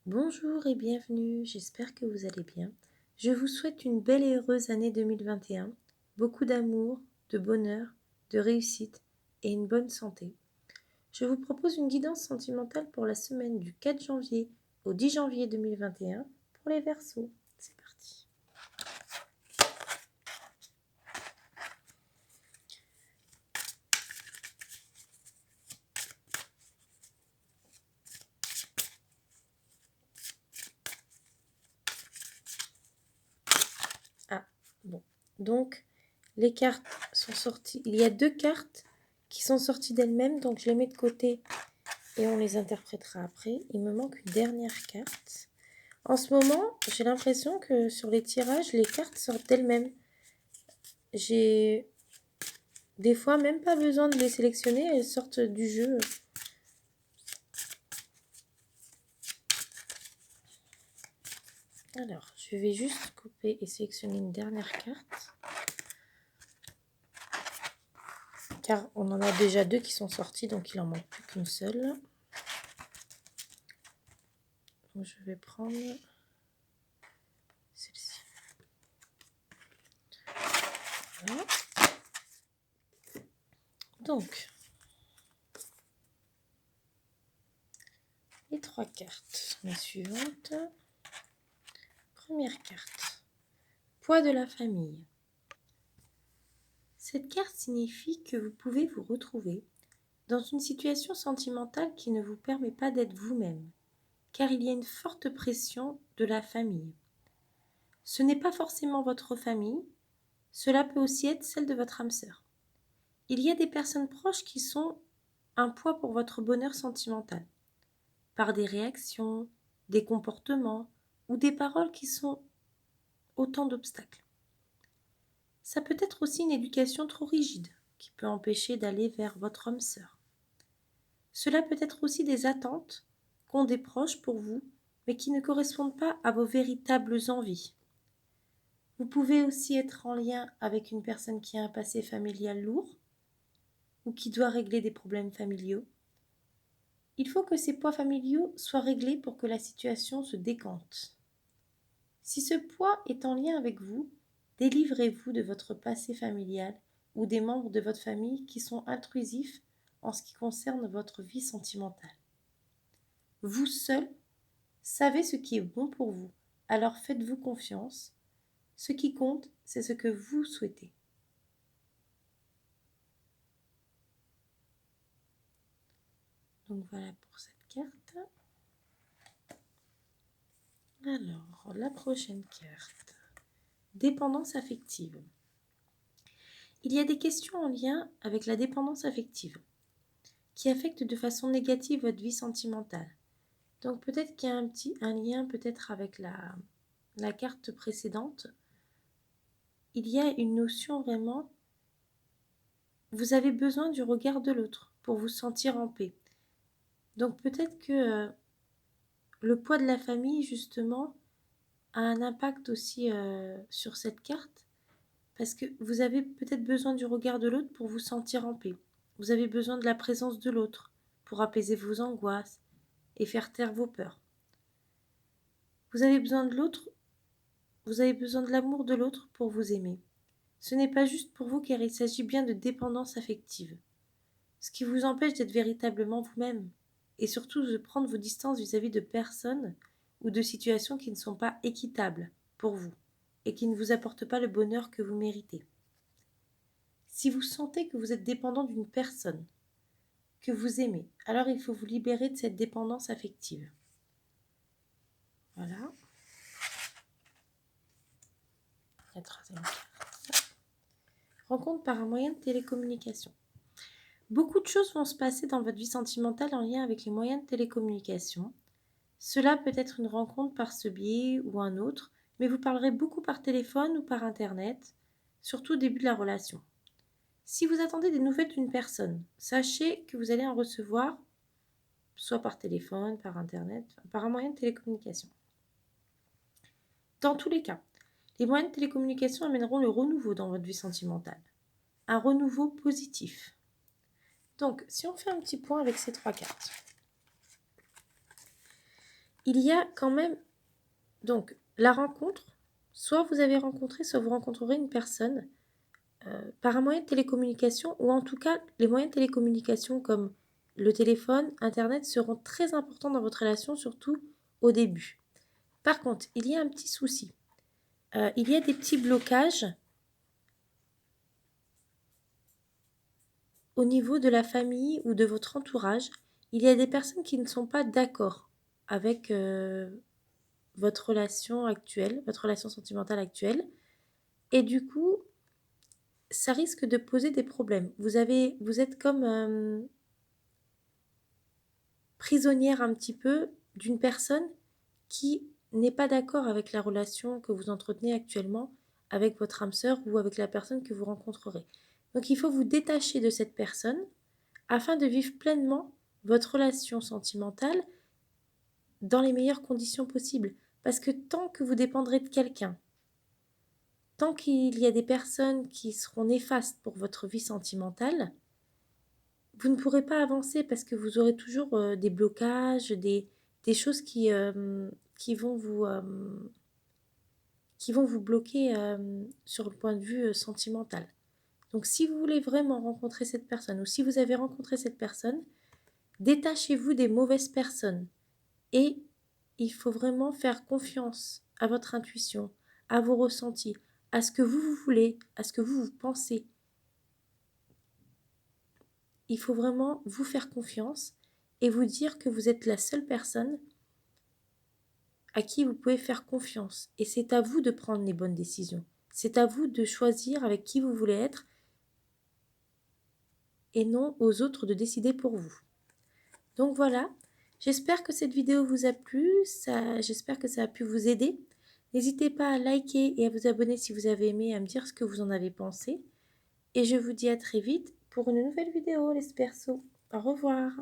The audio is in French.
Bonjour et bienvenue, j'espère que vous allez bien. Je vous souhaite une belle et heureuse année 2021, beaucoup d'amour, de bonheur, de réussite et une bonne santé. Je vous propose une guidance sentimentale pour la semaine du 4 janvier au 10 janvier 2021 pour les Verseaux. C'est parti. Ah, bon. Donc, les cartes sont sorties. Il y a deux cartes qui sont sorties d'elles-mêmes, donc je les mets de côté et on les interprétera après. Il me manque une dernière carte. En ce moment, j'ai l'impression que sur les tirages, les cartes sortent d'elles-mêmes. J'ai des fois même pas besoin de les sélectionner, elles sortent du jeu. Alors, je vais juste couper et sélectionner une dernière carte. Car on en a déjà deux qui sont sortis, donc il en manque plus qu'une seule. Donc, je vais prendre celle-ci. Voilà. Donc, les trois cartes. Les suivantes. Première carte. Poids de la famille. Cette carte signifie que vous pouvez vous retrouver dans une situation sentimentale qui ne vous permet pas d'être vous-même, car il y a une forte pression de la famille. Ce n'est pas forcément votre famille, cela peut aussi être celle de votre âme sœur. Il y a des personnes proches qui sont un poids pour votre bonheur sentimental, par des réactions, des comportements ou des paroles qui sont autant d'obstacles. Ça peut être aussi une éducation trop rigide, qui peut empêcher d'aller vers votre âme sœur. Cela peut être aussi des attentes qu'ont des proches pour vous, mais qui ne correspondent pas à vos véritables envies. Vous pouvez aussi être en lien avec une personne qui a un passé familial lourd ou qui doit régler des problèmes familiaux. Il faut que ces poids familiaux soient réglés pour que la situation se décante. Si ce poids est en lien avec vous, délivrez-vous de votre passé familial ou des membres de votre famille qui sont intrusifs en ce qui concerne votre vie sentimentale. Vous seul savez ce qui est bon pour vous, alors faites-vous confiance. Ce qui compte, c'est ce que vous souhaitez. Donc voilà pour cette carte. Alors, la prochaine carte. Dépendance affective. Il y a des questions en lien avec la dépendance affective qui affectent de façon négative votre vie sentimentale. Donc peut-être qu'il y a un lien peut-être avec la carte précédente. Il y a une notion vraiment, vous avez besoin du regard de l'autre pour vous sentir en paix. Donc peut-être que le poids de la famille justement a un impact aussi sur cette carte parce que vous avez peut-être besoin du regard de l'autre pour vous sentir en paix. Vous avez besoin de la présence de l'autre pour apaiser vos angoisses et faire taire vos peurs. Vous avez besoin de l'autre, vous avez besoin de l'amour de l'autre pour vous aimer. Ce n'est pas juste pour vous car il s'agit bien de dépendance affective, ce qui vous empêche d'être véritablement vous-même et surtout de prendre vos distances vis-à-vis de personnes ou de situations qui ne sont pas équitables pour vous et qui ne vous apportent pas le bonheur que vous méritez. Si vous sentez que vous êtes dépendant d'une personne que vous aimez, alors il faut vous libérer de cette dépendance affective. Voilà. La troisième carte. Rencontre par un moyen de télécommunication. Beaucoup de choses vont se passer dans votre vie sentimentale en lien avec les moyens de télécommunication. Cela peut être une rencontre par ce biais ou un autre, mais vous parlerez beaucoup par téléphone ou par internet, surtout au début de la relation. Si vous attendez des nouvelles d'une personne, sachez que vous allez en recevoir soit par téléphone, par internet, par un moyen de télécommunication. Dans tous les cas, les moyens de télécommunication amèneront le renouveau dans votre vie sentimentale. Un renouveau positif. Donc, si on fait un petit point avec ces trois cartes. il y a quand même donc la rencontre, soit vous avez rencontré, soit vous rencontrerez une personne par un moyen de télécommunication, ou en tout cas les moyens de télécommunication comme le téléphone, internet seront très importants dans votre relation, surtout au début. Par contre, il y a un petit souci. Il y a des petits blocages au niveau de la famille ou de votre entourage. Il y a des personnes qui ne sont pas d'accord avec votre relation actuelle, votre relation sentimentale actuelle. Et du coup, ça risque de poser des problèmes. Vous êtes comme prisonnière un petit peu d'une personne qui n'est pas d'accord avec la relation que vous entretenez actuellement avec votre âme sœur ou avec la personne que vous rencontrerez. Donc il faut vous détacher de cette personne afin de vivre pleinement votre relation sentimentale dans les meilleures conditions possibles. Parce que tant que vous dépendrez de quelqu'un, tant qu'il y a des personnes qui seront néfastes pour votre vie sentimentale, vous ne pourrez pas avancer parce que vous aurez toujours des blocages, des choses qui qui vont vous bloquer sur le point de vue sentimental. Donc si vous voulez vraiment rencontrer cette personne ou si vous avez rencontré cette personne, détachez-vous des mauvaises personnes et il faut vraiment faire confiance à votre intuition, à vos ressentis, à ce que vous voulez, à ce que vous pensez. Il faut vraiment vous faire confiance et vous dire que vous êtes la seule personne à qui vous pouvez faire confiance. Et c'est à vous de prendre les bonnes décisions. C'est à vous de choisir avec qui vous voulez être et non aux autres de décider pour vous. Donc voilà, j'espère que cette vidéo vous a plu, j'espère que ça a pu vous aider. N'hésitez pas à liker et à vous abonner si vous avez aimé, à me dire ce que vous en avez pensé. Et je vous dis à très vite pour une nouvelle vidéo, les persos. Au revoir.